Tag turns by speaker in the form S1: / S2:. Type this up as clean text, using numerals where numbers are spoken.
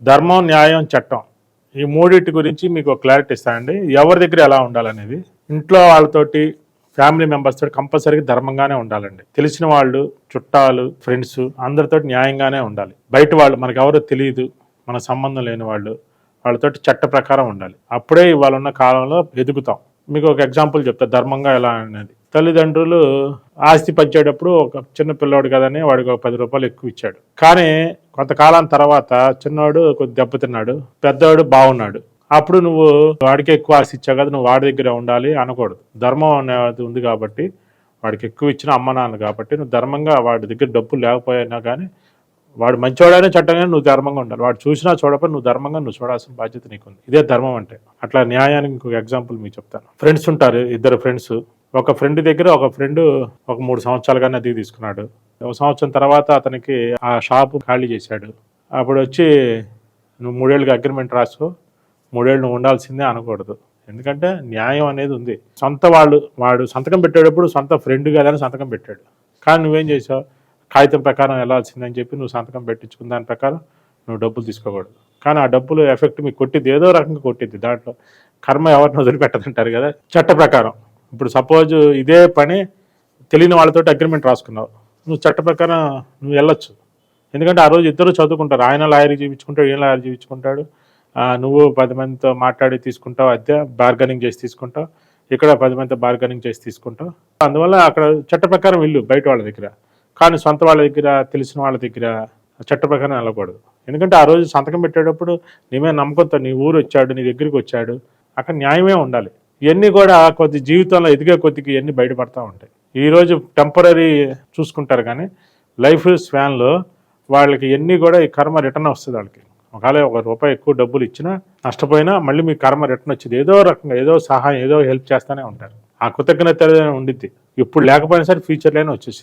S1: ధర్మం, న్యాయం, చట్టం ఈ మూడింటి గురించి మీకు ఒక క్లారిటీ ఇస్తానండి. ఎవరి దగ్గర ఎలా ఉండాలనేది. ఇంట్లో వాళ్ళతోటి, ఫ్యామిలీ మెంబర్స్ తోటి కంపల్సరీగా ధర్మంగానే ఉండాలండి. తెలిసిన వాళ్ళు, చుట్టాలు, ఫ్రెండ్స్ అందరితో న్యాయంగానే ఉండాలి. బయట వాళ్ళు మనకు ఎవరో తెలియదు, మన సంబంధం లేని వాళ్ళు, వాళ్ళతోటి చట్ట ప్రకారం ఉండాలి. అప్పుడే ఇవాళ ఉన్న కాలంలో ఎదుగుతాం. మీకు ఒక ఎగ్జాంపుల్ చెప్తా ధర్మంగా ఎలా అనేది. తల్లిదండ్రులు ఆస్తి పంచేటప్పుడు ఒక చిన్న పిల్లోడు కదని వాడికి ఒక 10 రూపాయలు ఎక్కువ ఇచ్చాడు. కానీ కొంతకాలం తర్వాత చిన్నవాడు కొద్ది దెబ్బతిన్నాడు, పెద్దవాడు బాగున్నాడు. అప్పుడు నువ్వు వాడికి ఎక్కువ ఆస్తి ఇచ్చావు కదా, నువ్వు వాడి దగ్గర ఉండాలి అనకూడదు. ధర్మం అనేది ఉంది కాబట్టి, వాడికి ఎక్కువ ఇచ్చిన అమ్మ నాన్న కాబట్టి నువ్వు ధర్మంగా వాడి దగ్గర డబ్బులు లేకపోయినా కానీ, వాడు మంచివాడైనా చట్టంగా నువ్వు ధర్మంగా ఉండాలి. వాడు చూసినా చూడకపోతే నువ్వు ధర్మంగా నువ్వు చూడాల్సిన బాధ్యత నీకుంది. ఇదే ధర్మం అంటే. అట్లా న్యాయానికి ఇంకొక ఎగ్జాంపుల్ మీకు చెప్తాను. ఫ్రెండ్స్ ఉంటారు, ఇద్దరు ఫ్రెండ్స్. ఒక ఫ్రెండ్ దగ్గర ఒక ఫ్రెండ్ ఒక 3 సంవత్సరాలుగానే అద్దెకు తీసుకున్నాడు. ఒక సంవత్సరం తర్వాత అతనికి ఆ షాపు ఖాళీ చేశాడు. అప్పుడు వచ్చి నువ్వు 3 ఏళ్ళకి అగ్రిమెంట్ రాసుకో, 3 ఏళ్ళు నువ్వు ఉండాల్సిందే అనకూడదు. ఎందుకంటే న్యాయం అనేది ఉంది. వాడు సంతకం పెట్టేటప్పుడు సొంత ఫ్రెండ్ కాదని సంతకం పెట్టాడు. కానీ నువ్వేం చేసావు, కాగితం ప్రకారం వెళ్ళాల్సిందని చెప్పి నువ్వు సంతకం పెట్టించుకున్న దాని ప్రకారం నువ్వు డబ్బులు తీసుకోకూడదు. కానీ ఆ డబ్బులు ఎఫెక్ట్ మీకు కొట్టిద్ది, ఏదో రకంగా కొట్టిద్ది. దాంట్లో కర్మ ఎవరిని వదిలిపెట్టదంటారు కదా. చట్ట ప్రకారం ఇప్పుడు సపోజ్ ఇదే పని తెలియని వాళ్ళతో అగ్రిమెంట్ రాసుకున్నావు, నువ్వు చట్ట ప్రకారం నువ్వు వెళ్ళొచ్చు. ఎందుకంటే ఆ రోజు ఇద్దరు చదువుకుంటారు. ఆయన లాయర్ చూపించుకుంటాడు, ఈయన లాయర్ చూపించుకుంటాడు. నువ్వు 10 మందితో మాట్లాడి తీసుకుంటావు, అద్దె బార్గెనింగ్ చేసి తీసుకుంటావు, ఇక్కడ 10 మందితో బార్గెనింగ్ చేసి తీసుకుంటావు. అందువల్ల అక్కడ చట్ట ప్రకారం వెళ్ళు బయట వాళ్ళ దగ్గర. కానీ సొంత వాళ్ళ దగ్గర, తెలిసిన వాళ్ళ దగ్గర చట్ట ప్రకారం వెళ్ళకూడదు. ఎందుకంటే ఆ రోజు సంతకం పెట్టేటప్పుడు నీ మీద నమ్మకంతో నీ ఊరు వచ్చాడు, నీ దగ్గరికి వచ్చాడు, అక్కడ న్యాయమే ఉండాలి. ఇవన్నీ కూడా కొద్ది జీవితంలో ఎదిగే కొద్దికి ఇవన్నీ బయటపడతా ఉంటాయి. ఈరోజు టెంపరీ చూసుకుంటారు కానీ లైఫ్ స్పాన్లో వాళ్ళకి ఇవన్నీ కూడా ఈ కర్మ రిటర్న్ వస్తుంది. వాళ్ళకి ఒకవేళ ₹1 ఎక్కువ డబ్బులు ఇచ్చినా నష్టపోయినా మళ్ళీ మీ కర్మ రిటర్న్ వచ్చింది. ఏదో రకంగా ఏదో సహాయం, ఏదో హెల్ప్ చేస్తూనే ఉంటారు. ఆ కృతజ్ఞత ఉండిద్ది. ఇప్పుడు లేకపోయినా సరే ఫ్యూచర్లోనే వచ్చేసి